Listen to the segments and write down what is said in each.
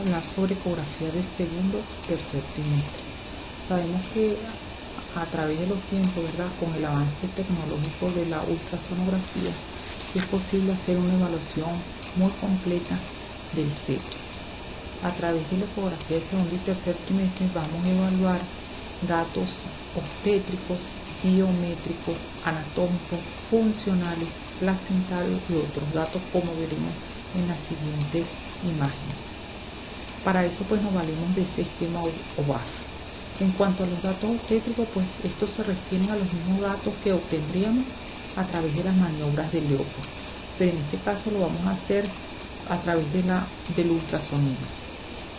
hablar sobre ecografía de segundo y tercer trimestre. Sabemos que a través de los tiempos, ¿verdad?, con el avance tecnológico de la ultrasonografía, es posible hacer una evaluación muy completa del feto. A través de la ecografía de segundo y tercer trimestre vamos a evaluar datos obstétricos, biométricos, anatómicos, funcionales, placentarios y otros datos, como veremos en las siguientes imágenes. Para eso pues nos valemos de ese esquema OVAF. En cuanto a los datos obstétricos, pues estos se refieren a los mismos datos que obtendríamos a través de las maniobras de Leopold, pero en este caso lo vamos a hacer a través del ultrasonido.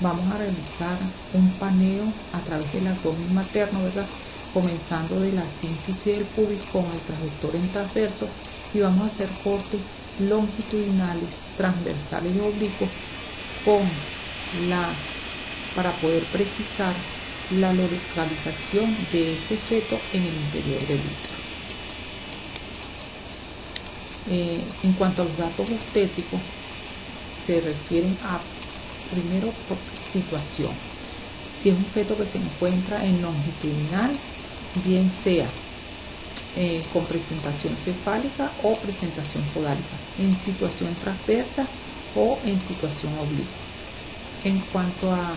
Vamos a realizar un paneo a través del abdomen materno, ¿verdad?, comenzando de la sínfisis del pubis con el transductor en transverso, y vamos a hacer cortes longitudinales, transversales y oblicuos para poder precisar la localización de ese feto en el interior del útero. En cuanto a los datos obstétricos, se refieren a, primero, por situación. Si es un feto que se encuentra en longitudinal, bien sea con presentación cefálica o presentación podálica, en situación transversa o en situación oblicua. En cuanto a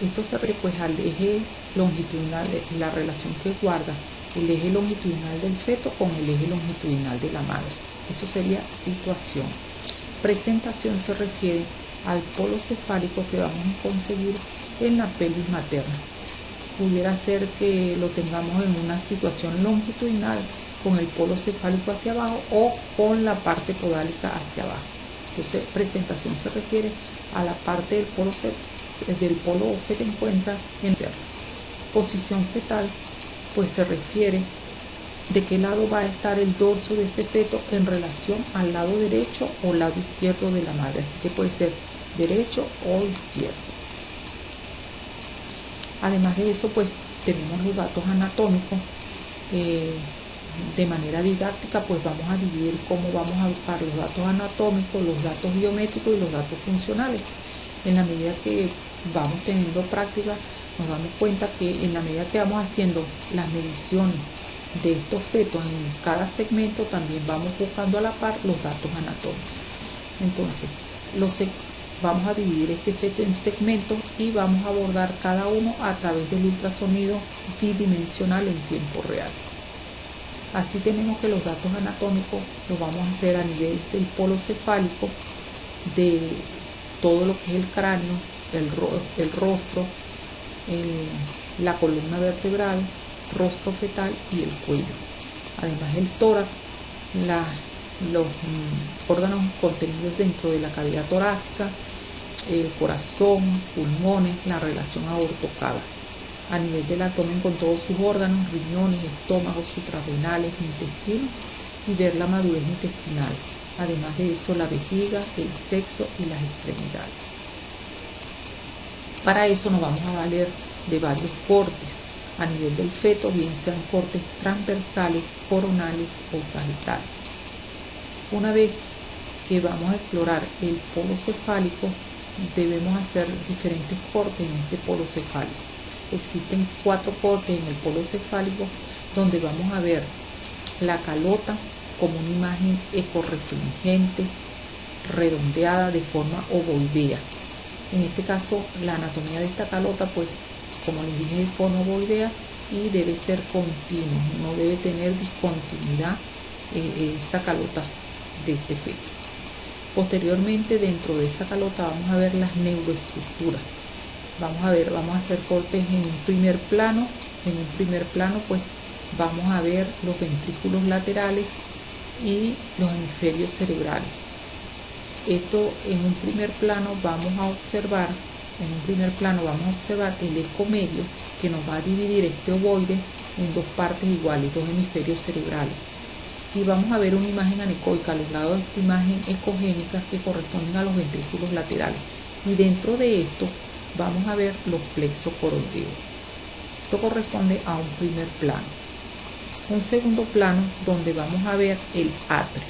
esto, se refiere pues al eje longitudinal, la relación que guarda el eje longitudinal del feto con el eje longitudinal de la madre. Eso sería situación. Presentación se refiere al polo cefálico que vamos a conseguir en la pelvis materna. Pudiera ser que lo tengamos en una situación longitudinal con el polo cefálico hacia abajo o con la parte podálica hacia abajo. Entonces, presentación se refiere a la parte del polo que se encuentra en tierra. Posición fetal, pues se refiere de qué lado va a estar el dorso de ese feto en relación al lado derecho o lado izquierdo de la madre. Así que puede ser derecho o izquierdo. Además de eso, pues tenemos los datos anatómicos. De manera didáctica, pues vamos a dividir cómo vamos a buscar los datos anatómicos, los datos biométricos y los datos funcionales. En la medida que vamos teniendo práctica, nos damos cuenta que en la medida que vamos haciendo las mediciones de estos fetos en cada segmento, también vamos buscando a la par los datos anatómicos. Entonces, vamos a dividir este feto en segmentos y vamos a abordar cada uno a través del ultrasonido bidimensional en tiempo real. Así tenemos que los datos anatómicos los vamos a hacer a nivel del polo cefálico, de todo lo que es el cráneo, el rostro, la columna vertebral, rostro fetal y el cuello. Además, el tórax, los órganos contenidos dentro de la cavidad torácica, el corazón, pulmones, la relación aorto-cava. A nivel del abdomen con todos sus órganos, riñones, estómago, suprarrenales, intestinos, y ver la madurez intestinal. Además de eso, la vejiga, el sexo y las extremidades. Para eso nos vamos a valer de varios cortes a nivel del feto, bien sean cortes transversales, coronales o sagittales. Una vez que vamos a explorar el polo cefálico, debemos hacer diferentes cortes en este polo cefálico. Existen 4 cortes en el polo cefálico donde vamos a ver la calota como una imagen ecorrefringente, redondeada de forma ovoidea. En este caso, la anatomía de esta calota, pues, como les dije, de forma ovoidea y debe ser continua, no debe tener discontinuidad esa calota de este feto. Posteriormente, dentro de esa calota vamos a ver las neuroestructuras. Vamos a hacer cortes en un primer plano. En un primer plano, pues, vamos a ver los ventrículos laterales y los hemisferios cerebrales. Esto en un primer plano vamos a observar el eco medio, que nos va a dividir este ovoide en 2 partes iguales, 2 hemisferios cerebrales. Y vamos a ver una imagen anecoica a los lados de esta imagen ecogénica que corresponden a los ventrículos laterales. Y dentro de esto vamos a ver los plexos coroideos. Esto corresponde a un primer plano. Un segundo plano donde vamos a ver el atrio.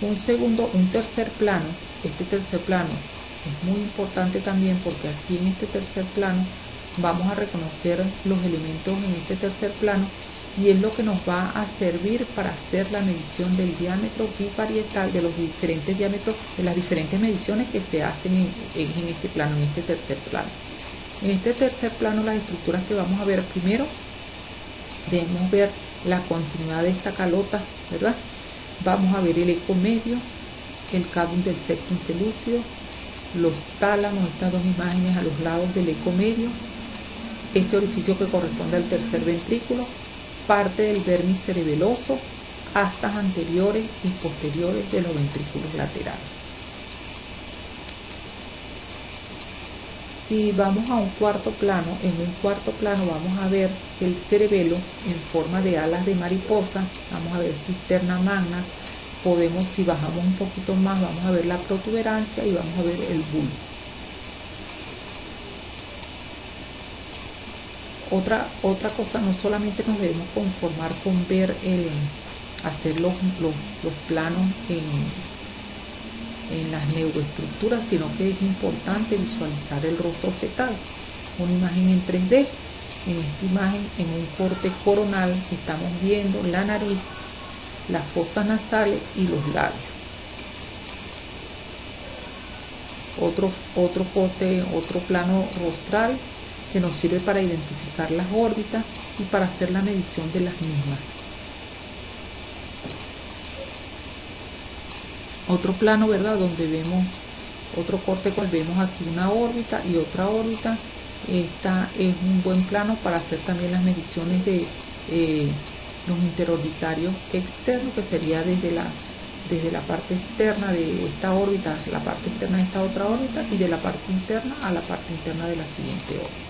Un tercer plano este tercer plano es muy importante también, porque aquí en este tercer plano vamos a reconocer los elementos en este tercer plano, y es lo que nos va a servir para hacer la medición del diámetro biparietal de los diferentes diámetros, de las diferentes mediciones que se hacen en este plano, en este tercer plano. En este tercer plano, las estructuras que vamos a ver primero, debemos ver la continuidad de esta calota, ¿verdad? Vamos a ver el eco medio, el cabum del septum pelúcido, los tálamos, estas dos imágenes a los lados del eco medio, este orificio que corresponde al tercer ventrículo, parte del vermis cerebeloso, astas anteriores y posteriores de los ventrículos laterales. Si vamos a un cuarto plano, en un cuarto plano vamos a ver el cerebelo en forma de alas de mariposa, vamos a ver cisterna magna, podemos, si bajamos un poquito más, vamos a ver la protuberancia y vamos a ver el bulbo. Otra cosa, no solamente nos debemos conformar con ver hacer los planos en las neuroestructuras, sino que es importante visualizar el rostro fetal. Una imagen en 3D. En esta imagen, en un corte coronal, estamos viendo la nariz, las fosas nasales y los labios. Otro corte, otro plano rostral que nos sirve para identificar las órbitas y para hacer la medición de las mismas. Otro plano, ¿verdad? Donde vemos otro corte, cual vemos aquí una órbita y otra órbita. Esta es un buen plano para hacer también las mediciones de los interorbitarios externos, que sería desde la parte externa de esta órbita, la parte externa de esta otra órbita, y de la parte interna a la parte interna de la siguiente órbita.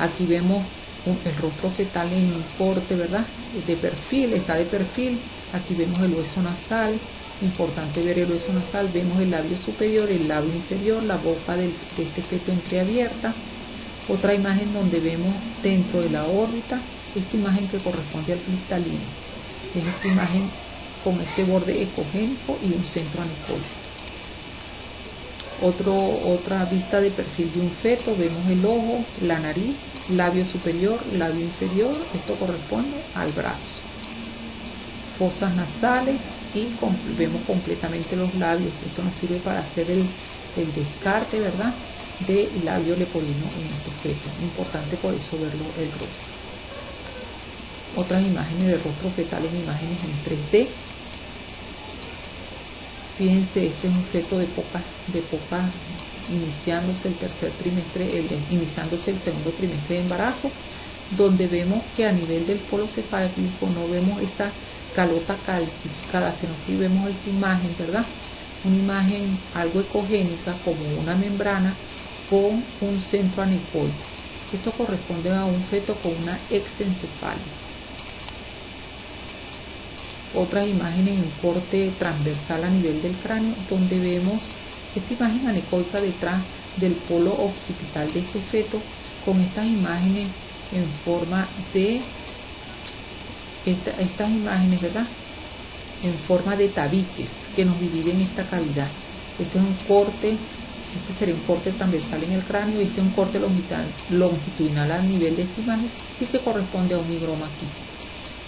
Aquí vemos el rostro fetal en un corte, ¿verdad? De perfil, está de perfil. Aquí vemos el hueso nasal, importante ver el hueso nasal. Vemos el labio superior, el labio inferior, la boca de este feto entreabierta. Otra imagen donde vemos dentro de la órbita, esta imagen que corresponde al cristalino. Es esta imagen con este borde ecogénico y un centro anecoico. Otra vista de perfil de un feto, vemos el ojo, la nariz, labio superior, labio inferior, esto corresponde al brazo. Fosas nasales y vemos completamente los labios. Esto nos sirve para hacer el descarte, ¿verdad?, del labio leporino en estos fetos. Importante por eso verlo el rostro. Otras imágenes de rostro fetal en imágenes en 3D. Fíjense, este es un feto de poca, iniciándose el tercer trimestre, iniciándose el segundo trimestre de embarazo, donde vemos que a nivel del polo cefálico no vemos esa calota calcificada, sino que vemos esta imagen, ¿verdad? Una imagen algo ecogénica, como una membrana con un centro anecoico. Esto corresponde a un feto con una exencefalia. Otras imágenes en corte transversal a nivel del cráneo, donde vemos esta imagen anecoica detrás del polo occipital de este feto, con estas imágenes en forma de estas imágenes, ¿verdad?, en forma de tabiques que nos dividen esta cavidad. Este es un corte, este sería un corte transversal en el cráneo, y este es un corte longitudinal a nivel de esta imagen, y que corresponde a un higroma quístico.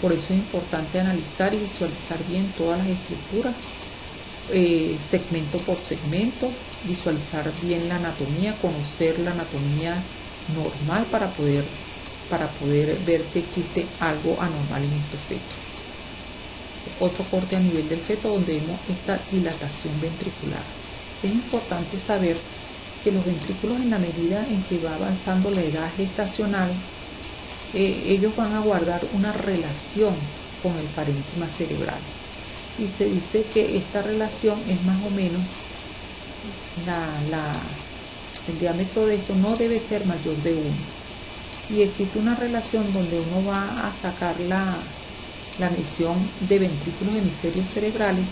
Por eso es importante analizar y visualizar bien todas las estructuras, segmento por segmento, visualizar bien la anatomía, conocer la anatomía normal para poder ver si existe algo anormal en estos fetos. Otro corte a nivel del feto, donde vemos esta dilatación ventricular. Es importante saber que los ventrículos, en la medida en que va avanzando la edad gestacional, ellos van a guardar una relación con el parénquima cerebral, y se dice que esta relación es más o menos el diámetro de esto no debe ser mayor de 1, y existe una relación donde uno va a sacar la medición de ventrículos hemisferios cerebrales.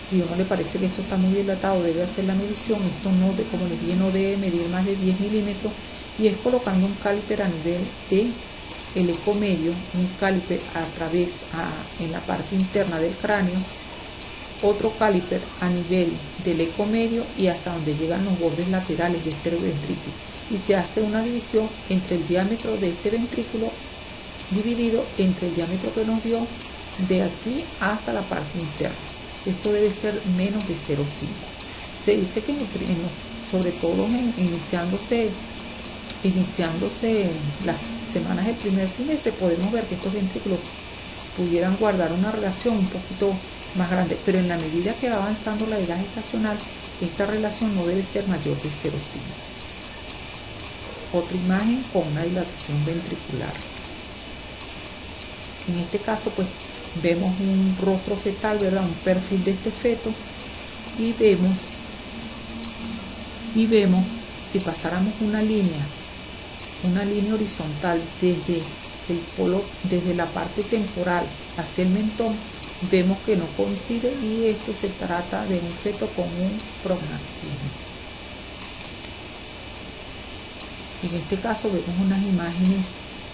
Si a uno le parece que esto está muy dilatado, debe hacer la medición. Esto no, como les dije, no debe medir más de 10 milímetros, y es colocando un caliper a nivel de el eco medio, un caliper a través en la parte interna del cráneo, otro caliper a nivel del eco medio y hasta donde llegan los bordes laterales de este ventrículo, y se hace una división entre el diámetro de este ventrículo dividido entre el diámetro que nos dio de aquí hasta la parte interna. Esto debe ser menos de 0,5. Se dice que sobre todo iniciándose las semanas del primer trimestre, podemos ver que estos ventrículos pudieran guardar una relación un poquito más grande, pero en la medida que va avanzando la edad gestacional, esta relación no debe ser mayor de 0,5. Otra imagen con una dilatación ventricular. En este caso, pues vemos un rostro fetal, ¿verdad? Un perfil de este feto, y vemos si pasáramos una línea horizontal desde la parte temporal hacia el mentón, vemos que no coincide, y esto se trata de un feto con un prognathismo. En este caso vemos unas imágenes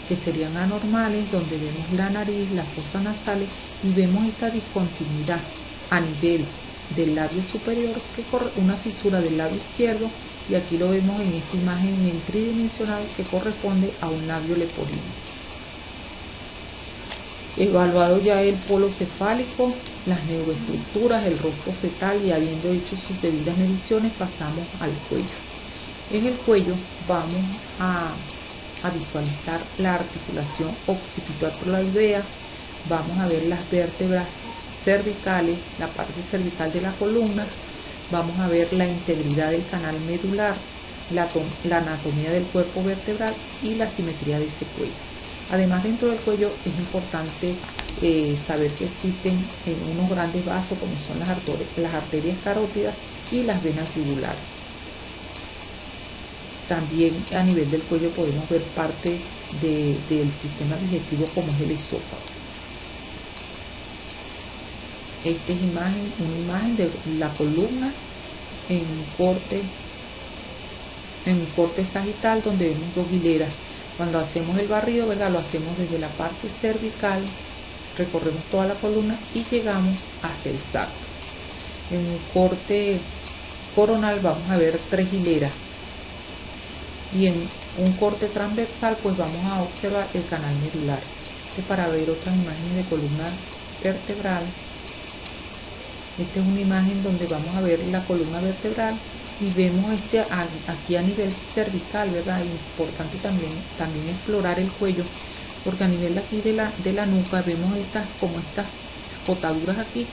que serían anormales, donde vemos la nariz, las fosas nasales, y vemos esta discontinuidad a nivel del labio superior, que corre una fisura del labio izquierdo, y aquí lo vemos en esta imagen en tridimensional, que corresponde a un labio leporino. Evaluado ya el polo cefálico, las neuroestructuras, el rostro fetal, y habiendo hecho sus debidas mediciones, pasamos al cuello. En el cuello vamos a visualizar la articulación occipital-prolaidea, vamos a ver las vértebras cervicales, la parte cervical de la columna, vamos a ver la integridad del canal medular, la anatomía del cuerpo vertebral y la simetría de ese cuello. Además, dentro del cuello es importante saber que existen unos grandes vasos, como son las arterias carótidas y las venas yugulares. También a nivel del cuello podemos ver parte del sistema digestivo, como es el esófago. Esta es una imagen de la columna en un corte sagital, donde vemos dos hileras. Cuando hacemos el barrido, ¿verdad? Lo hacemos desde la parte cervical, recorremos toda la columna y llegamos hasta el sacro. En un corte coronal vamos a ver 3 hileras, y en un corte transversal pues vamos a observar el canal medular. Para ver otras imágenes de columna vertebral, esta es una imagen donde vamos a ver la columna vertebral, y vemos aquí a nivel cervical, ¿verdad? Importante también explorar el cuello, porque a nivel aquí de la nuca vemos estas escotaduras aquí,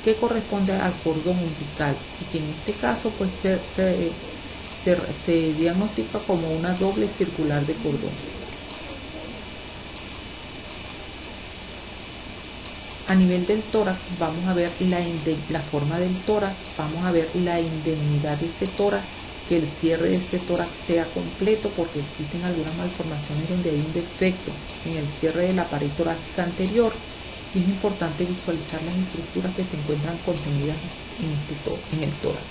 que corresponde al cordón umbilical, y que en este caso pues se diagnostica como una doble circular de cordón. A nivel del tórax vamos a ver la forma del tórax, vamos a ver la indemnidad de ese tórax, que el cierre de ese tórax sea completo, porque existen algunas malformaciones donde hay un defecto en el cierre de la pared torácica anterior, y es importante visualizar las estructuras que se encuentran contenidas en el tórax.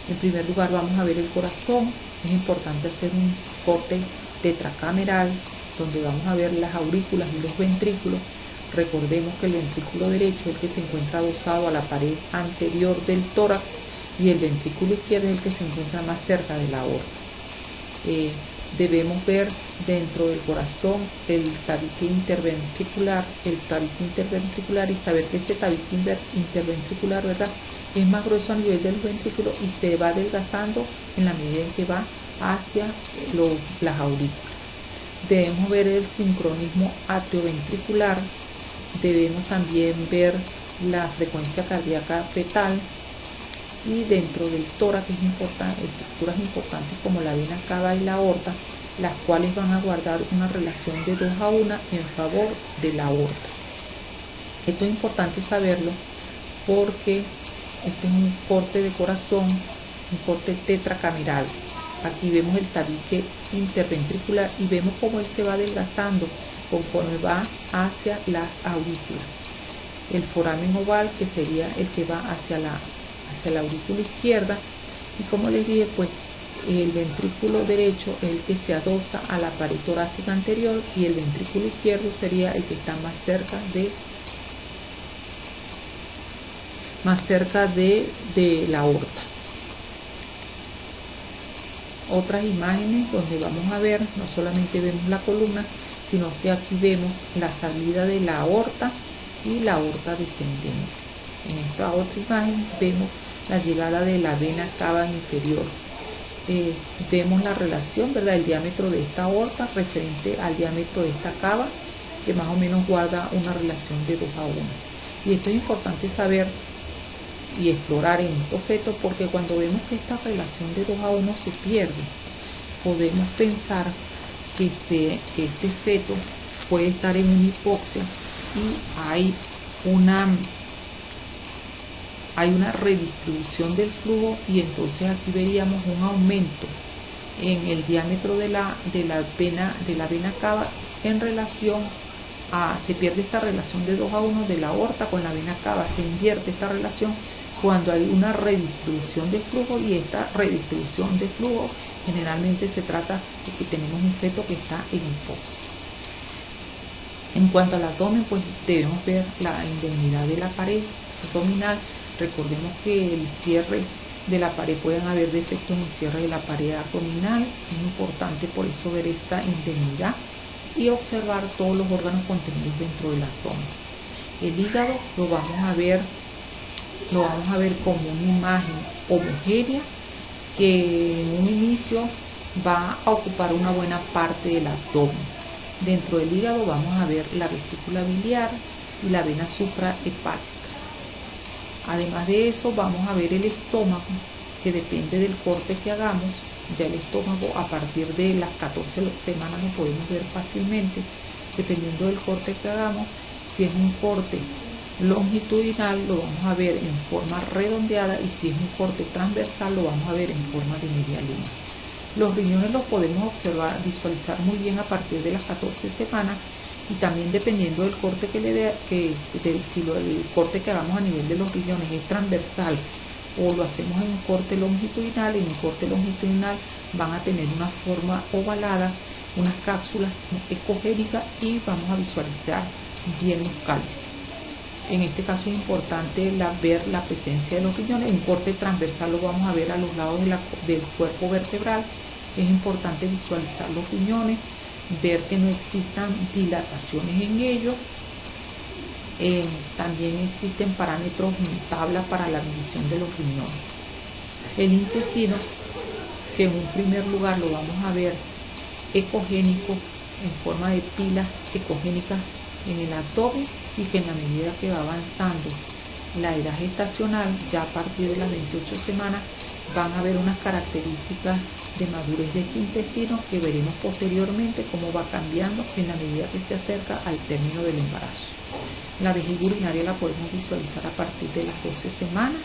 En primer lugar vamos a ver el corazón. Es importante hacer un corte tetracameral, donde vamos a ver las aurículas y los ventrículos. Recordemos que el ventrículo derecho es el que se encuentra adosado a la pared anterior del tórax, y el ventrículo izquierdo es el que se encuentra más cerca de la aorta. Debemos ver dentro del corazón el tabique interventricular, y saber que este tabique interventricular, ¿verdad?, es más grueso a nivel del ventrículo y se va adelgazando en la medida en que va hacia las aurículas. Debemos ver el sincronismo atrioventricular, debemos también ver la frecuencia cardíaca fetal, y dentro del tórax estructuras importantes como la vena cava y la aorta, las cuales van a guardar una relación de 2:1 en favor de la aorta. Esto es importante saberlo porque este es un corte de corazón, un corte tetracameral. Aquí vemos el tabique interventricular y vemos cómo él se va adelgazando conforme va hacia las aurículas. El foramen oval, que sería el que va hacia la aurícula izquierda, y como les dije, pues el ventrículo derecho es el que se adosa a la pared torácica anterior, y el ventrículo izquierdo sería el que está más cerca más cerca de la aorta. Otras imágenes donde vamos a ver, no solamente vemos la columna, sino que aquí vemos la salida de la aorta y la aorta descendente. En esta otra imagen vemos la llegada de la vena cava inferior. Vemos la relación, ¿verdad?, el diámetro de esta aorta referente al diámetro de esta cava, que más o menos guarda una relación de 2:1. Y esto es importante saber y explorar en estos fetos, porque cuando vemos que esta relación de 2:1 se pierde, podemos pensar que este feto puede estar en una hipoxia y hay una redistribución del flujo, y entonces aquí veríamos un aumento en el diámetro de la vena cava en relación a, se pierde esta relación de 2:1 de la aorta con la vena cava, se invierte esta relación cuando hay una redistribución de flujo, y esta redistribución de flujo generalmente se trata de que tenemos un feto que está en hipoxia. En cuanto al abdomen, pues debemos ver la indemnidad de la pared abdominal. Recordemos que el cierre de la pared, pueden haber defectos en el cierre de la pared abdominal. Es importante por eso ver esta indemnidad y observar todos los órganos contenidos dentro del abdomen. El hígado lo vamos a ver como una imagen homogénea que en un inicio va a ocupar una buena parte del abdomen. Dentro del hígado vamos a ver la vesícula biliar y la vena suprahepática. Además de eso, vamos a ver el estómago, que depende del corte que hagamos. Ya el estómago, a partir de las 14 semanas, lo podemos ver fácilmente, dependiendo del corte que hagamos. Si es un corte longitudinal, lo vamos a ver en forma redondeada, y si es un corte transversal, lo vamos a ver en forma de media luna. Los riñones los podemos observar, visualizar muy bien a partir de las 14 semanas, y también dependiendo del corte que le dé, si el corte que hagamos a nivel de los riñones es transversal o lo hacemos en un corte longitudinal. En un corte longitudinal van a tener una forma ovalada, unas cápsulas ecogénicas, y vamos a visualizar bien los cálices. En este caso es importante ver la presencia de los riñones. En un corte transversal lo vamos a ver a los lados del cuerpo vertebral. Es importante visualizar los riñones, ver que no existan dilataciones en ellos. También existen parámetros en tabla para la medición de los riñones. El intestino, que en un primer lugar lo vamos a ver ecogénico, en forma de pilas ecogénicas en el abdomen, y que en la medida que va avanzando la edad gestacional, ya a partir de las 28 semanas, van a haber unas características de madurez de este intestino que veremos posteriormente cómo va cambiando en la medida que se acerca al término del embarazo. La vejiga urinaria la podemos visualizar a partir de las 12 semanas.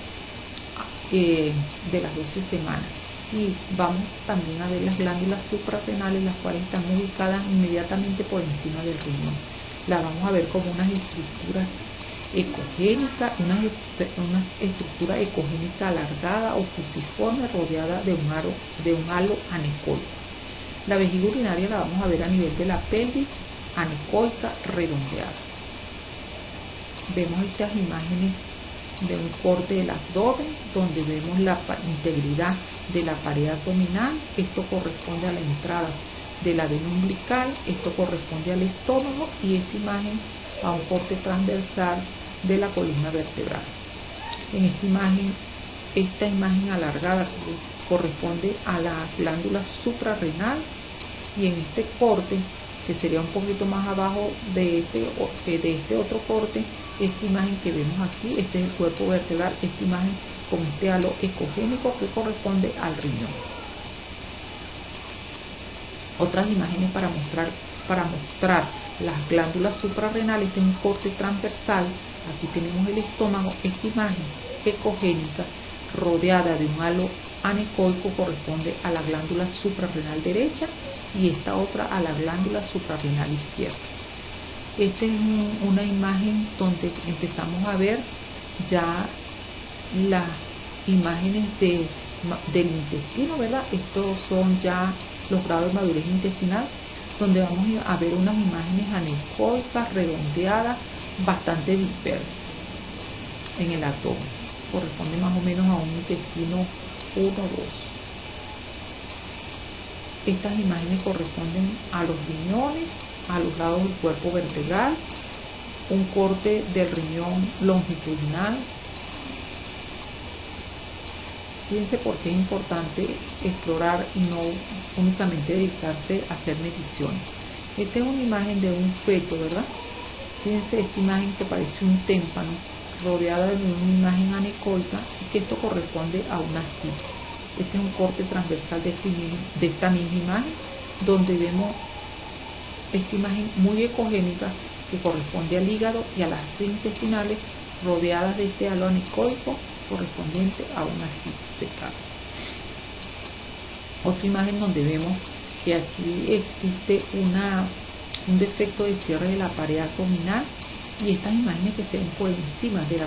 Y vamos también a ver las glándulas suprarrenales, las cuales están ubicadas inmediatamente por encima del riñón. La vamos a ver como unas estructuras ecogénicas, una estructura ecogénica alargada o fusiforme, rodeada de un halo anecoico. La vejiga urinaria la vamos a ver a nivel de la pelvis, anecoica, redondeada. Vemos estas imágenes de un corte del abdomen, donde vemos la integridad de la pared abdominal. Esto corresponde a la entrada de la vena umbilical, esto corresponde al estómago, y esta imagen a un corte transversal de la columna vertebral. En esta imagen alargada corresponde a la glándula suprarrenal, y en este corte, que sería un poquito más abajo de este otro corte, esta imagen que vemos aquí, este es el cuerpo vertebral, esta imagen con este halo ecogénico que corresponde al riñón. Otras imágenes para mostrar las glándulas suprarrenales. Este es un corte transversal. Aquí tenemos el estómago. Esta imagen ecogénica rodeada de un halo anecoico corresponde a la glándula suprarrenal derecha, y esta otra a la glándula suprarrenal izquierda. Esta es una imagen donde empezamos a ver ya las imágenes del intestino, ¿verdad? Estos son ya los grados de madurez intestinal, donde vamos a ver unas imágenes anecoicas, redondeadas, bastante dispersas en el abdomen. corresponde más o menos a un intestino 1, 2. Estas imágenes corresponden a los riñones, a los lados del cuerpo vertebral, un corte del riñón longitudinal. Fíjense por qué es importante explorar y no únicamente dedicarse a hacer mediciones. Esta es una imagen de un feto, ¿verdad? Fíjense esta imagen que parece un témpano rodeada de una imagen anecoica y que esto corresponde a una cita. Este es un corte transversal de esta misma imagen, donde vemos esta imagen muy ecogénica que corresponde al hígado y a las heces intestinales rodeadas de este halo anecoico correspondiente a una cita fetal. Otra imagen donde vemos que aquí existe un defecto de cierre de la pared abdominal, y estas imágenes que se ven por encima de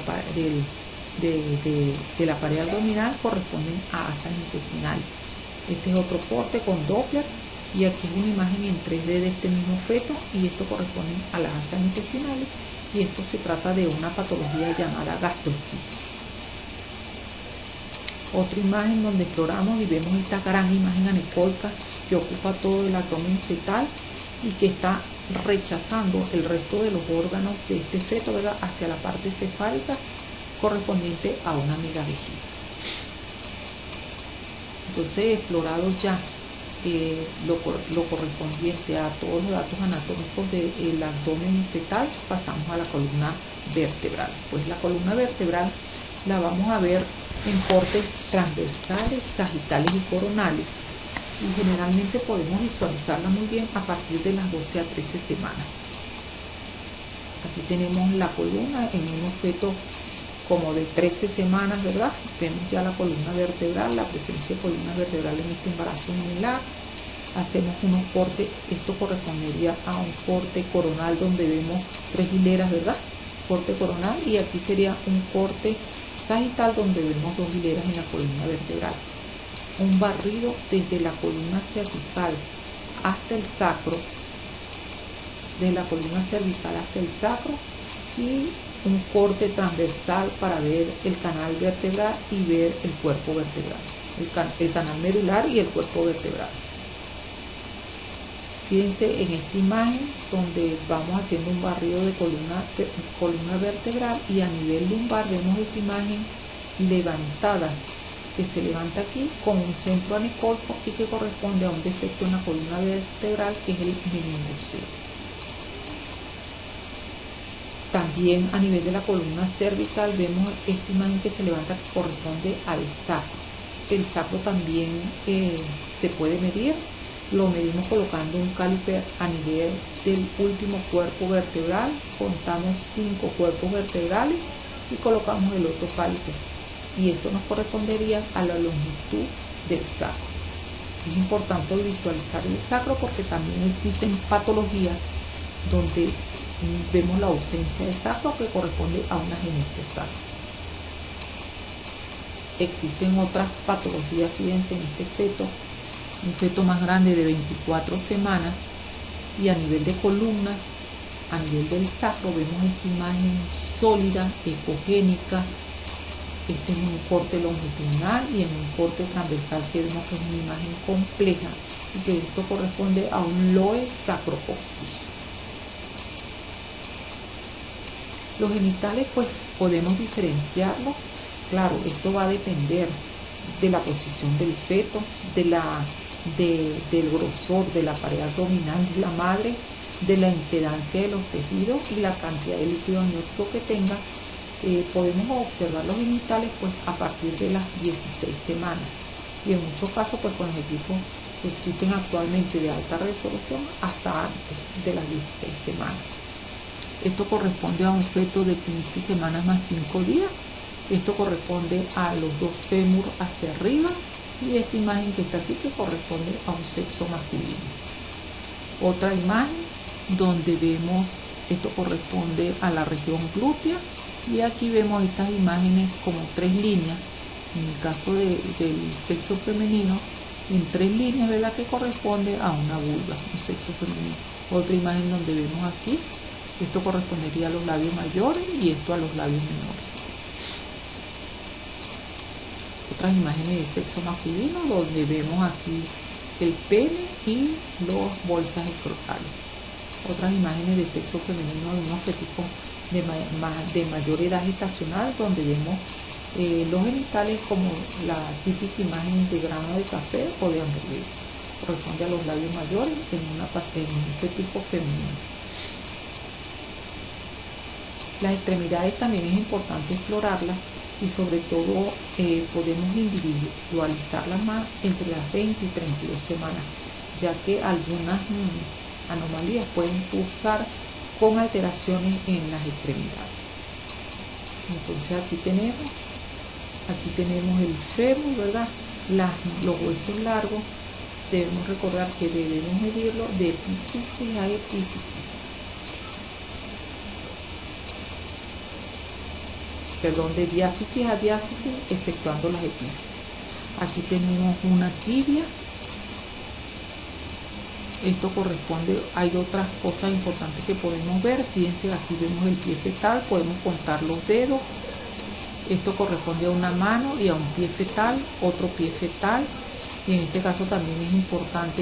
la pared abdominal corresponden a asas intestinales. Este es otro corte con Doppler, y aquí es una imagen en 3D de este mismo feto, y esto corresponde a las asas intestinales, y esto se trata de una patología llamada gastrosquisis. Otra imagen donde exploramos y vemos esta gran imagen anecoica que ocupa todo el abdomen fetal y que está rechazando el resto de los órganos de este feto, ¿verdad?, hacia la parte cefálica correspondiente a una megavejiga. Entonces, explorados ya lo correspondiente a todos los datos anatómicos del abdomen fetal, pasamos a la columna vertebral. Pues la columna vertebral la vamos a ver en cortes transversales, sagitales y coronales, y generalmente podemos visualizarla muy bien a partir de las 12 a 13 semanas. Aquí tenemos la columna en unos fetos como de 13 semanas, ¿verdad? Vemos ya la columna vertebral, la presencia de columna vertebral en este embarazo gemelar. Hacemos unos cortes, esto correspondería a un corte coronal donde vemos 3 hileras, ¿verdad? Corte coronal, y aquí sería un corte sagital donde vemos 2 hileras en la columna vertebral. Un barrido desde la columna cervical hasta el sacro, de la columna cervical hasta el sacro, y un corte transversal para ver el canal vertebral y ver el cuerpo vertebral, el canal medular y el cuerpo vertebral. Fíjense en esta imagen donde vamos haciendo un barrido de columna vertebral, y a nivel lumbar vemos esta imagen levantada, que se levanta aquí con un centro anecoico y que corresponde a un defecto en la columna vertebral, que es el meningocele. También a nivel de la columna cervical vemos esta imagen que se levanta, que corresponde al sacro. El sacro también se puede medir. Lo medimos colocando un caliper a nivel del último cuerpo vertebral. Contamos 5 cuerpos vertebrales y colocamos el otro caliper. Y esto nos correspondería a la longitud del sacro. Es importante visualizar el sacro porque también existen patologías donde vemos la ausencia de sacro, que corresponde a una agenesia sacra. Existen otras patologías, fíjense en este feto, un feto más grande de 24 semanas, y a nivel de columna, a nivel del sacro, vemos esta imagen sólida, ecogénica. Este es un corte longitudinal, y en un corte transversal que vemos que es una imagen compleja, y que esto corresponde a un loe sacrococcige. Los genitales, pues podemos diferenciarlos. Claro, esto va a depender de la posición del feto, del grosor de la pared abdominal de la madre, de la impedancia de los tejidos y la cantidad de líquido amniótico que tenga. Podemos observar los genitales pues a partir de las 16 semanas, y en muchos casos pues con los equipos que existen actualmente de alta resolución hasta antes de las 16 semanas. Esto corresponde a un feto de 15 semanas más 5 días. Esto corresponde a los 2 fémur hacia arriba, y esta imagen que está aquí que corresponde a un sexo masculino. Otra imagen donde vemos, esto corresponde a la región glútea, y aquí vemos estas imágenes como 3 líneas. En el caso del sexo femenino, en 3 líneas, ¿verdad?, que corresponde a una vulva, un sexo femenino. Otra imagen donde vemos aquí, esto correspondería a los labios mayores y esto a los labios menores. Otras imágenes de sexo masculino, donde vemos aquí el pene y las bolsas escrotales. Otras imágenes de sexo femenino, de unos feticos de mayor edad gestacional, donde vemos los genitales como la típica imagen de grano de café o de hamburguesa. Corresponde a los labios mayores en un fetico femenino. Las extremidades también es importante explorarlas y sobre todo podemos individualizarlas más entre las 20 y 32 semanas, ya que algunas anomalías pueden cursar con alteraciones en las extremidades. Entonces aquí tenemos el fémur, ¿verdad? Los huesos largos. Debemos recordar que debemos medirlo de epífisis a epífisis. Perdón, de diáfisis a diáfisis, exceptuando las epífisis. Aquí tenemos una tibia. Esto corresponde, hay otras cosas importantes que podemos ver. Fíjense, aquí vemos el pie fetal, podemos contar los dedos. Esto corresponde a una mano y a un pie fetal, otro pie fetal. Y en este caso también es importante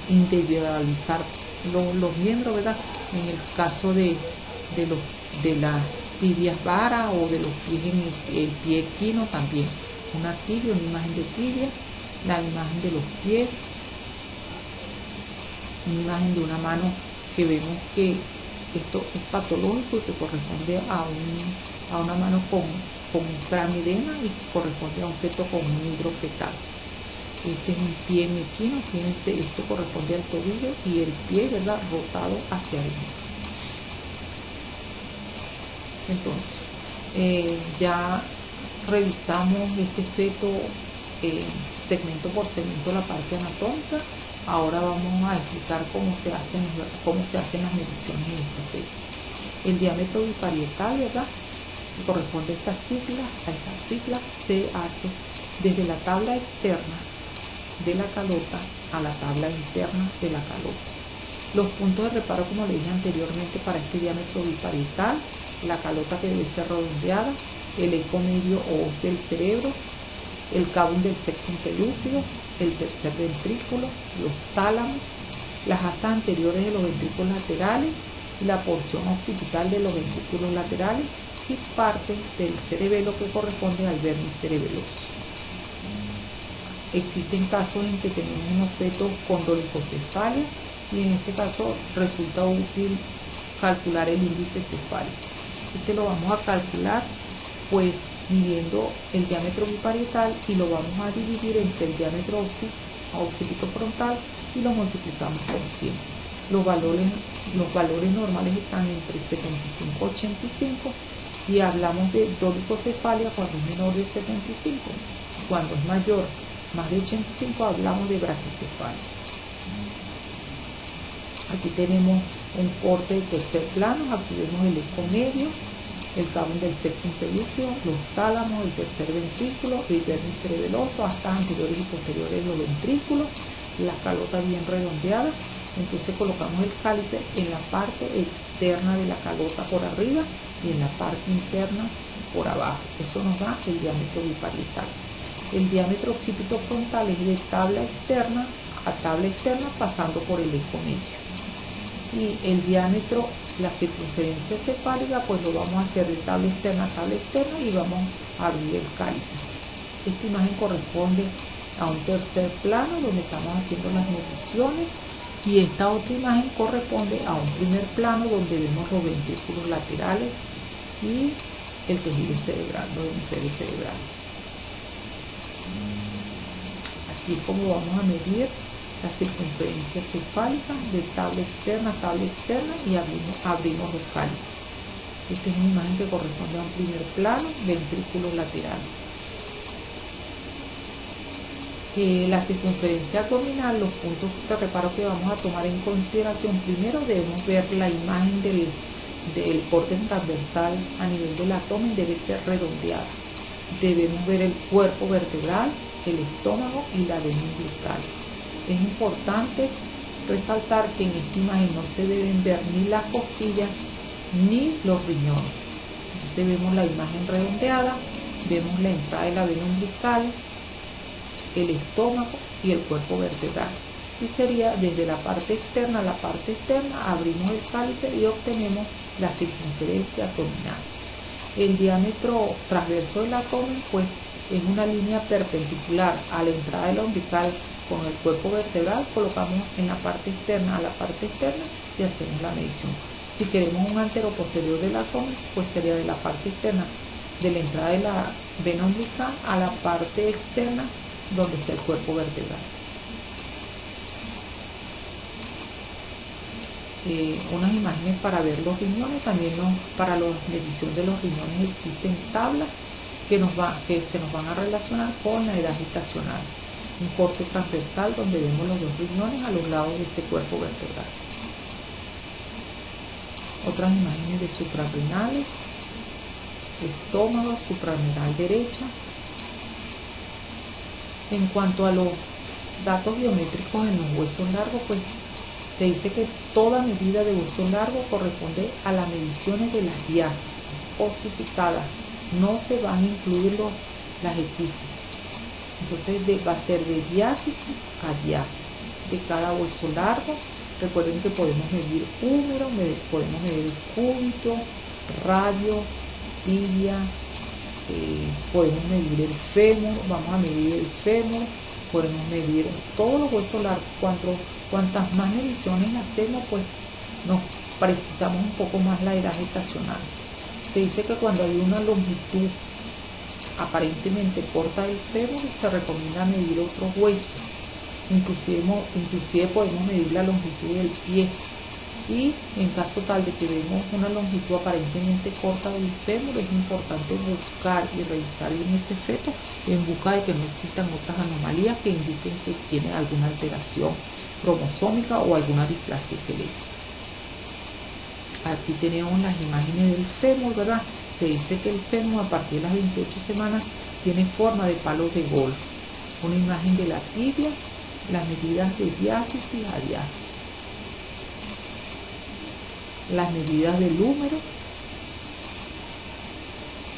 individualizar los miembros, ¿verdad? En el caso de las tibias varas o de los pies en el pie equino también. Una tibia, una imagen de tibia, la imagen de los pies, una imagen de una mano que vemos que esto es patológico y que corresponde a una mano con gran edema y que corresponde a un feto con un hidrofetal. Este es un pie mequino, fíjense, esto corresponde al tobillo y el pie, ¿verdad?, rotado hacia adentro. Entonces, ya revisamos este feto segmento por segmento, la parte anatómica. Ahora vamos a explicar cómo se hacen las mediciones en este feto. El diámetro biparietal, ¿verdad?, que corresponde a esta sigla, se hace desde la tabla externa de la calota a la tabla interna de la calota. Los puntos de reparo, como le dije anteriormente, para este diámetro biparietal: la calota, que debe ser redondeada, el eco medio o os del cerebro, el cabum del septum pelúcido, el tercer ventrículo, los tálamos, las astas anteriores de los ventrículos laterales, la porción occipital de los ventrículos laterales y parte del cerebelo que corresponde al vérnice cerebeloso. Existen casos en que tenemos unos fetos con dolicocefalia y en este caso resulta útil calcular el índice cefálico. Este lo vamos a calcular pues midiendo el diámetro biparietal y lo vamos a dividir entre el diámetro occipitofrontal y lo multiplicamos por 100. Los valores normales están entre 75 y 85 y hablamos de dolicocefalia cuando es menor de 75. Cuando es mayor, más de 85, hablamos de braquicefalia. Aquí tenemos un corte de tercer plano, aquí vemos el eco medio, el cabum del septum pelúcido, los tálamos, el tercer ventrículo, el vérnice cerebeloso, astas anteriores y posteriores de los ventrículos, la calota bien redondeada. Entonces colocamos el caliper en la parte externa de la calota por arriba y en la parte interna por abajo. Eso nos da el diámetro biparietal. El diámetro occipitofrontal es de tabla externa a tabla externa pasando por el eco medio. Y el diámetro, la circunferencia cefálica, pues lo vamos a hacer de tabla externa a tabla externa y vamos a abrir el caliper. Esta imagen corresponde a un tercer plano donde estamos haciendo las mediciones y esta otra imagen corresponde a un primer plano donde vemos los ventrículos laterales y el tejido cerebral, los hemisferios cerebrales. Así es como vamos a medir la circunferencia cefálica de tabla externa a tabla externa y abrimos los cálipers. Esta es una imagen que corresponde a un primer plano, ventrículos laterales. La circunferencia abdominal, los puntos de reparo que vamos a tomar en consideración: primero debemos ver la imagen del corte transversal a nivel del abdomen, debe ser redondeada. Debemos ver el cuerpo vertebral, el estómago y la vena umbilical. Es importante resaltar que en esta imagen no se deben ver ni las costillas ni los riñones. Entonces vemos la imagen redondeada vemos la entrada de la vena umbilical, el estómago y el cuerpo vertebral. Y sería desde la parte externa a la parte externa, abrimos el caliper y obtenemos la circunferencia abdominal. El diámetro transverso del abdomen pues es una línea perpendicular a la entrada de la umbilical con el cuerpo vertebral. Colocamos en la parte externa a la parte externa y hacemos la medición. Si queremos un antero-posterior del abdomen, pues sería de la parte externa de la entrada de la vena umbilical a la parte externa donde está el cuerpo vertebral. Unas imágenes para ver los riñones. También para la medición de los riñones existen tablas que se nos van a relacionar con la edad gestacional. Un corte transversal donde vemos los dos riñones a los lados de este cuerpo vertebral. Otras imágenes de suprarrenales, estómago, suprarrenal derecha. En cuanto a los datos biométricos en los huesos largos, pues se dice que toda medida de hueso largo corresponde a las mediciones de las diáfisis osificadas. No se van a incluir las epífisis. Entonces va a ser de diáfisis a diáfisis de cada hueso largo. Recuerden que podemos medir húmero, podemos medir el cúbito, radio, tibia, podemos medir el fémur, vamos a medir el fémur, podemos medir todos los huesos largos. Cuantas más mediciones hacemos, pues nos precisamos un poco más la edad gestacional. Se dice que cuando hay una longitud aparentemente corta del fémur, se recomienda medir otros huesos. Inclusive podemos medir la longitud del pie. Y en caso tal de que vemos una longitud aparentemente corta del fémur, es importante buscar y revisar bien ese feto en busca de que no existan otras anomalías que indiquen que tiene alguna alteración cromosómica o alguna displasia genética. Aquí tenemos las imágenes del fémur, ¿verdad? Se dice que el fémur a partir de las 28 semanas tiene forma de palo de golf. Una imagen de la tibia, las medidas de diáfisis a diáfisis. Las medidas del húmero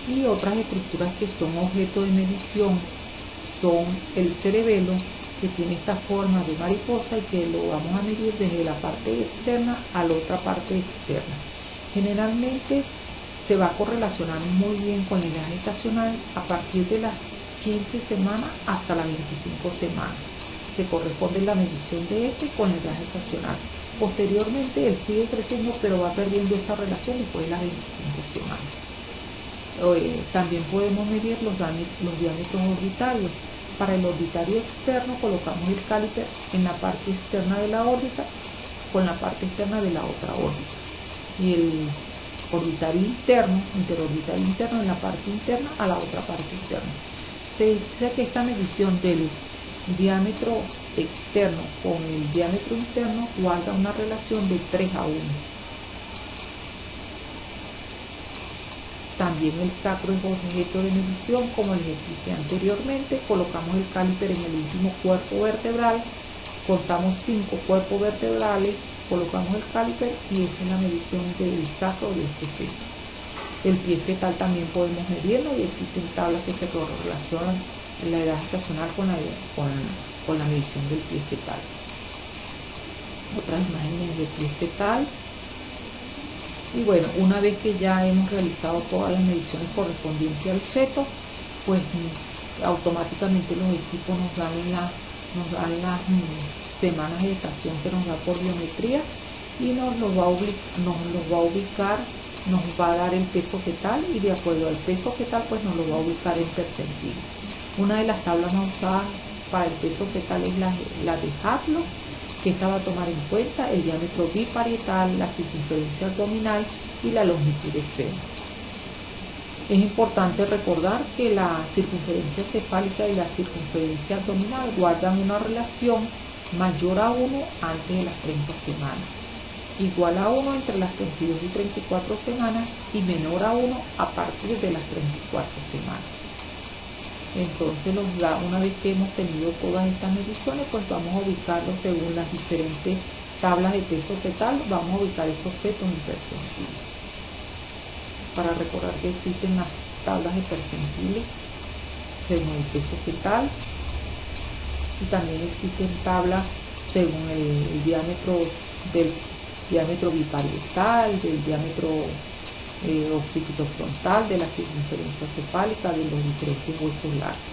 y otras estructuras que son objeto de medición son el cerebelo, que tiene esta forma de mariposa y que lo vamos a medir desde la parte externa a la otra parte externa. Generalmente se va a correlacionar muy bien con la edad gestacional a partir de las 15 semanas hasta las 25 semanas. Se corresponde la medición de este con la edad gestacional. Posteriormente él sigue creciendo, pero va perdiendo esa relación después de las 25 semanas. También podemos medir los diámetros orbitarios. Para el orbitario externo colocamos el caliper en la parte externa de la órbita con la parte externa de la otra órbita. Y el orbitario interno, interorbital interno, en la parte interna a la otra parte interna. Se dice que esta medición del diámetro externo con el diámetro interno guarda una relación de 3 a 1. También el sacro es objeto de medición, como les expliqué anteriormente. Colocamos el caliper en el último cuerpo vertebral, contamos 5 cuerpos vertebrales, colocamos el caliper y esa es la medición del sacro de este feto. El pie fetal también podemos medirlo y existen tablas que se correlacionan la edad gestacional con la medición del pie fetal. Otras imágenes del pie fetal. Y bueno, una vez que ya hemos realizado todas las mediciones correspondientes al feto, pues automáticamente los equipos nos dan las semanas de gestación que nos da por biometría y nos va a ubicar, nos va a dar el peso fetal y de acuerdo al peso fetal pues nos lo va a ubicar en percentil. Una de las tablas más usadas para el peso fetal es la de Hadlow, que esta va a tomar en cuenta el diámetro biparietal, la circunferencia abdominal y la longitud del fémur. Es importante recordar que la circunferencia cefálica y la circunferencia abdominal guardan una relación mayor a 1 antes de las 30 semanas, igual a 1 entre las 32 y 34 semanas y menor a 1 a partir de las 34 semanas. Entonces una vez que hemos tenido todas estas mediciones, pues vamos a ubicarlos según las diferentes tablas de peso fetal, vamos a ubicar esos fetos en percentil. Para recordar que existen las tablas de percentiles según el peso fetal, y también existen tablas según el diámetro del diámetro biparietal, del diámetro occipito frontal, de la circunferencia cefálica, de los diferentes huesos largos.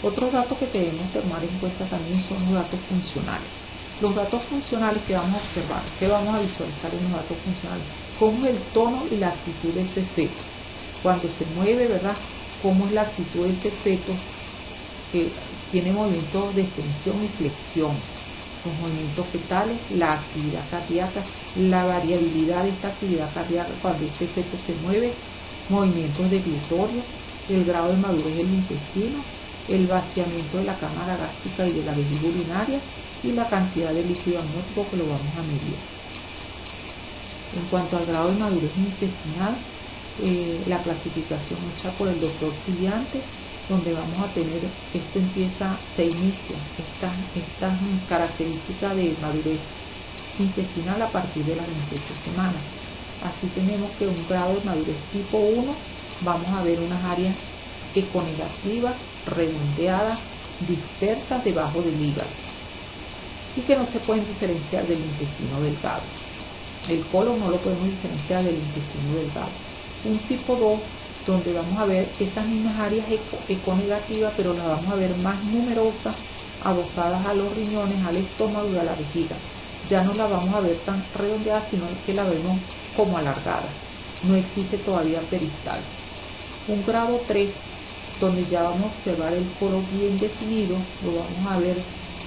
Otros datos que debemos tomar en cuenta también son los datos funcionales. Los datos funcionales que vamos a observar, que vamos a visualizar en los datos funcionales, cómo es el tono y la actitud de ese feto. Cuando se mueve, ¿verdad? Cómo es la actitud de ese feto, que tiene movimientos de extensión y flexión. Los movimientos fetales, la actividad cardíaca, la variabilidad de esta actividad cardíaca cuando ese feto se mueve, movimientos de glúteo, el grado de madurez del intestino, el vaciamiento de la cámara gástrica y de la vejiga urinaria, y la cantidad de líquido amniótico que lo vamos a medir. En cuanto al grado de madurez intestinal, la clasificación hecha por el doctor Siliante, donde vamos a tener, se inicia estas características de madurez intestinal a partir de las 28 semanas. Así tenemos que un grado de madurez tipo 1, vamos a ver unas áreas econegativas, redondeadas, dispersas debajo del hígado, y que no se pueden diferenciar del intestino delgado. El colon no lo podemos diferenciar del intestino delgado. Un tipo 2, donde vamos a ver esas mismas áreas econegativas, pero las vamos a ver más numerosas, adosadas a los riñones, al estómago y a la vejiga. Ya no la vamos a ver tan redondeada, sino que la vemos como alargada. No existe todavía peristalsis. Un grado 3, donde ya vamos a observar el colon bien definido, lo vamos a ver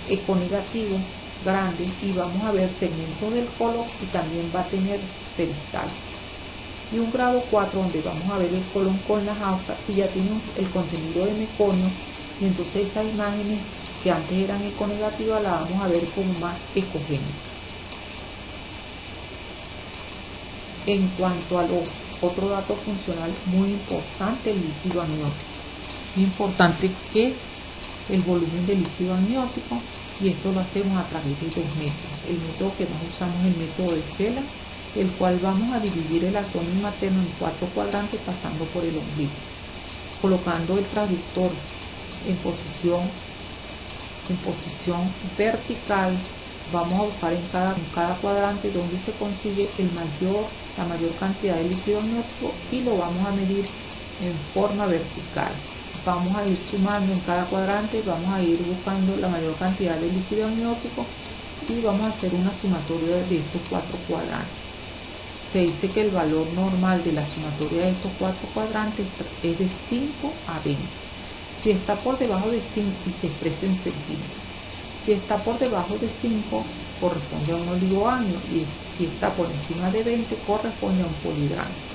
econegativo, grande, y vamos a ver segmentos del colon, y también va a tener peristalsis. Y un grado 4, donde vamos a ver el colon con las aftas, y ya tiene el contenido de meconio, y entonces esas imágenes que antes eran econegativas las vamos a ver como más ecogénicas. En cuanto a otro dato funcional muy importante, el líquido amniótico. Es importante que el volumen de líquido amniótico, y esto lo hacemos a través de 2 métodos. El método que más usamos es el método de Fela, el cual vamos a dividir el abdomen materno en 4 cuadrantes pasando por el ombligo, colocando el traductor en posición vertical. Vamos a buscar en cada cuadrante donde se consigue la mayor cantidad de líquido amniótico, y lo vamos a medir en forma vertical. Vamos a ir sumando en cada cuadrante, vamos a ir buscando la mayor cantidad de líquido amniótico, y vamos a hacer una sumatoria de estos 4 cuadrantes. Se dice que el valor normal de la sumatoria de estos 4 cuadrantes es de 5 a 20. Si está por debajo de 5, y se expresa en centímetros. Si está por debajo de 5, corresponde a un oligoamnio, y si está por encima de 20, corresponde a un polidramo.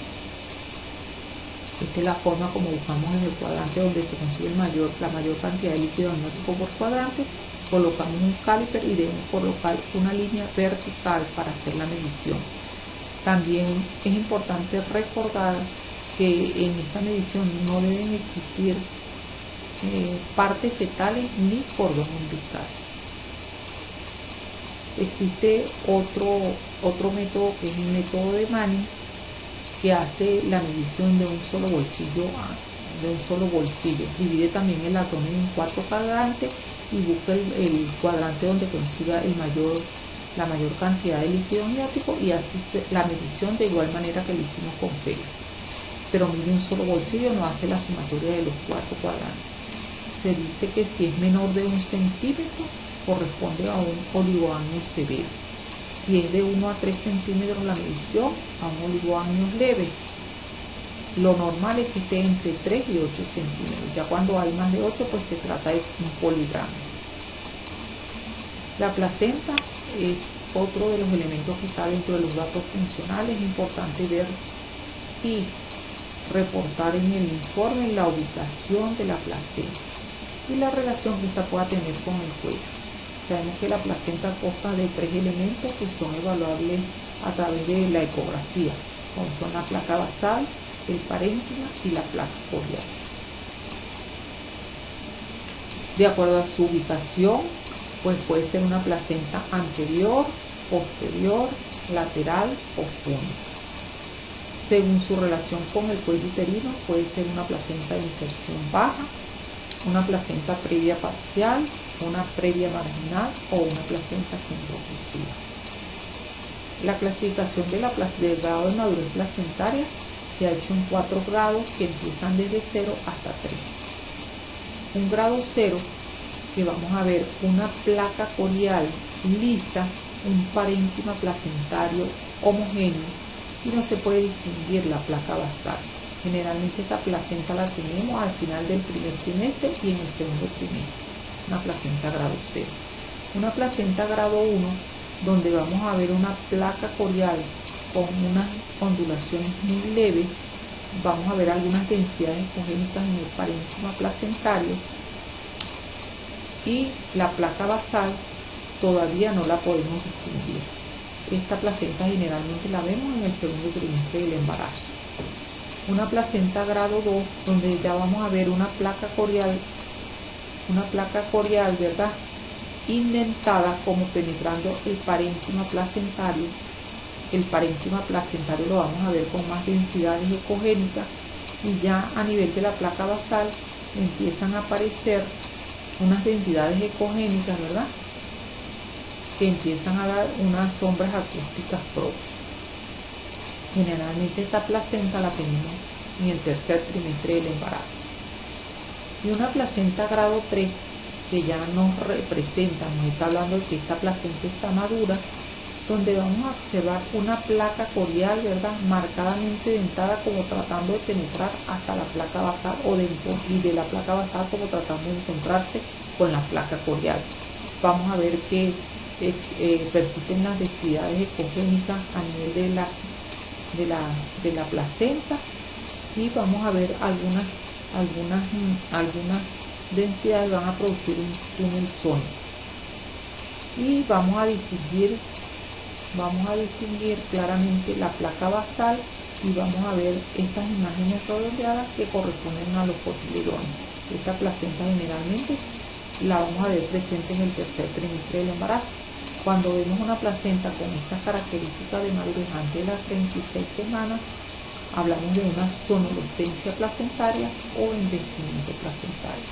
Esta es la forma como buscamos en el cuadrante donde se consigue la mayor cantidad de líquido amniótico por cuadrante. Colocamos un caliper y debemos colocar una línea vertical para hacer la medición. También es importante recordar que en esta medición no deben existir partes fetales ni cordón umbilical. Existe otro método, que es el método de Manning, que hace la medición de un solo bolsillo. Divide también el abdomen en 4 cuadrantes y busca el cuadrante donde consiga la mayor cantidad de líquido amniótico, y así la medición de igual manera que lo hicimos con Fela. Pero mide un solo bolsillo, no hace la sumatoria de los 4 cuadrantes. Se dice que si es menor de 1 centímetro, corresponde a un oligoamnio severo. Si es de 1 a 3 centímetros la medición, a un oligoamnio leve. Lo normal es que esté entre 3 y 8 centímetros. Ya cuando hay más de 8, pues se trata de un polidramo. La placenta es otro de los elementos que está dentro de los datos funcionales. Es importante ver y reportar en el informe la ubicación de la placenta y la relación que ésta pueda tener con el cuello. Sabemos que la placenta consta de 3 elementos que son evaluables a través de la ecografía, como son la placa basal, el parénquima y la placa foliar. De acuerdo a su ubicación, pues puede ser una placenta anterior, posterior, lateral o fúnica. según su relación con el cuello uterino. Puede ser una placenta de inserción baja, una placenta previa parcial, una previa marginal o una placenta centrofusiva. La clasificación del grado de madurez placentaria se ha hecho en 4 grados que empiezan desde 0 hasta 3. Un grado 0, que vamos a ver una placa corial lisa, un parénquima placentario homogéneo, y no se puede distinguir la placa basal. Generalmente esta placenta la tenemos al final del primer trimestre y en el segundo trimestre, una placenta grado 0. Una placenta grado 1, donde vamos a ver una placa corial con unas ondulaciones muy leves, vamos a ver algunas densidades congénitas en el parénquima placentario, y la placa basal todavía no la podemos distinguir. Esta placenta generalmente la vemos en el segundo trimestre del embarazo. Una placenta grado 2, donde ya vamos a ver una placa corial, ¿verdad?, indentada como penetrando el parénquima placentario. El parénquima placentario lo vamos a ver con más densidades ecogénicas, y ya a nivel de la placa basal empiezan a aparecer unas densidades ecogénicas, ¿verdad?, que empiezan a dar unas sombras acústicas propias. Generalmente esta placenta la tenemos en el tercer trimestre del embarazo. Y una placenta grado 3, que ya nos representa, nos está hablando de que esta placenta está madura, donde vamos a observar una placa corial, ¿verdad?, marcadamente dentada, como tratando de penetrar hasta la placa basal, y de la placa basal como tratando de encontrarse con la placa corial. Vamos a ver que persisten las densidades ecogénicas a nivel de la placenta, y vamos a ver algunas densidades van a producir un túnel sónico, y vamos a distinguir claramente la placa basal, y vamos a ver estas imágenes redondeadas que corresponden a los cotiledones. Esta placenta generalmente la vamos a ver presente en el tercer trimestre del embarazo. Cuando vemos una placenta con estas características de madurez antes de las 36 semanas, hablamos de una sonolucencia placentaria o envejecimiento placentario.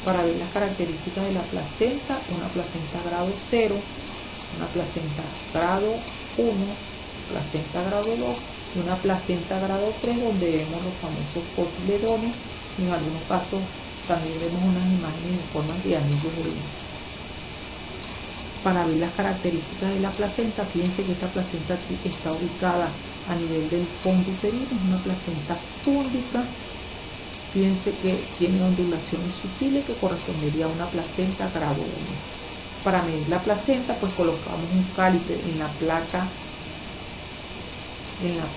Para ver las características de la placenta: una placenta grado 0, una placenta grado 1, placenta grado 2 y una placenta grado 3, donde vemos los famosos cotiledones, y en algunos casos también vemos unas imágenes en forma de anillos urinos. Para ver las características de la placenta, fíjense que esta placenta está ubicada a nivel del fondo uterino, es una placenta fúndica. Fíjense que tiene ondulaciones sutiles que correspondería a una placenta grado 1. Para medir la placenta, pues colocamos un caliper en la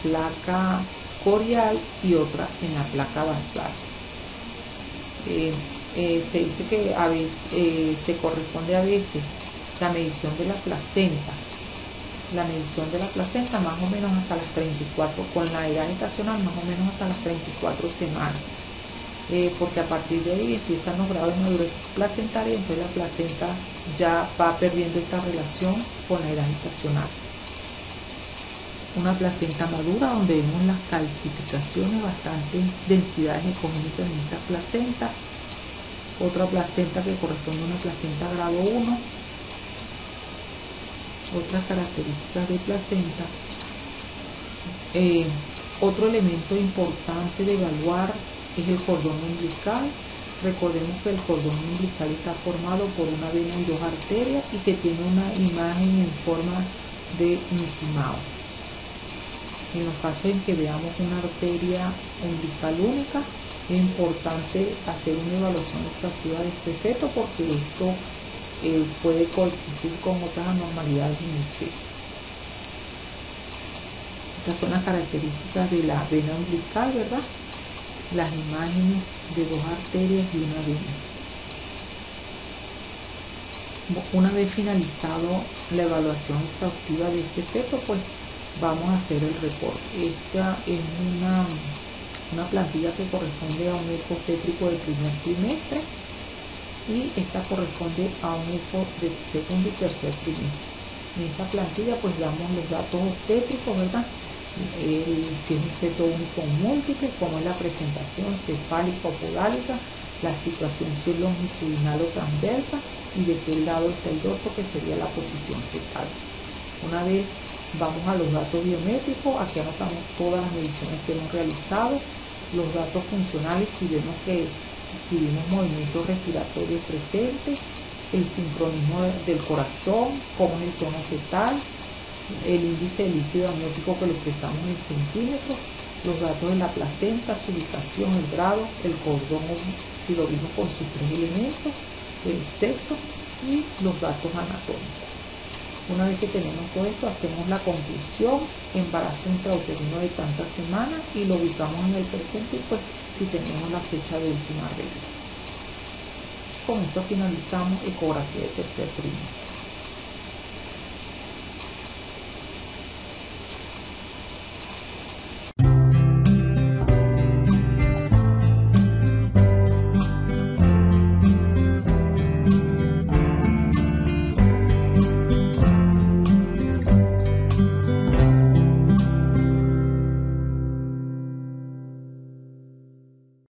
placa corial y otra en la placa basal. Se dice que a veces se corresponde a veces la medición de la placenta más o menos hasta las 34, con la edad gestacional más o menos hasta las 34 semanas, porque a partir de ahí empiezan los grados de madurez placentaria, y entonces la placenta ya va perdiendo esta relación con la edad gestacional. Una placenta madura, donde vemos las calcificaciones, bastantes densidades ecogénicas en esta placenta. Otra placenta que corresponde a una placenta grado 1. Otras características de placenta. Otro elemento importante de evaluar es el cordón umbilical. Recordemos que el cordón umbilical está formado por una vena y 2 arterias, y que tiene una imagen en forma de Mickey Mouse. En los casos en que veamos una arteria umbilical única, es importante hacer una evaluación exhaustiva de este feto, porque esto puede coexistir con otras anormalidades en el feto. Estas son las características de la vena umbilical, ¿verdad? Las imágenes de 2 arterias y una vena. Una vez finalizado la evaluación exhaustiva de este feto, pues vamos a hacer el reporte. Esta es una plantilla que corresponde a un eco obstétrico del primer trimestre, y esta corresponde a un eco del segundo y tercer trimestre. En esta plantilla pues damos los datos obstétricos, ¿verdad? si es un feto único o múltiple, cómo es la presentación cefálica o podálica, la situación si es longitudinal o transversa y de qué lado está el dorso, que sería la posición fetal. Una vez vamos a los datos biométricos, aquí anotamos todas las mediciones que hemos realizado, los datos funcionales, si vemos movimientos respiratorios presentes, el sincronismo del corazón, cómo es el tono fetal, el índice de líquido amniótico que lo expresamos en centímetros, los datos de la placenta, su ubicación, el grado, el cordón, si lo vimos con sus 3 elementos, el sexo y los datos anatómicos. Una vez que tenemos todo esto, hacemos la conclusión, embarazo intrauterino de tantas semanas, y lo ubicamos en el presente, pues si tenemos la fecha de última regla. Con esto finalizamos ecografía de tercer trimestre.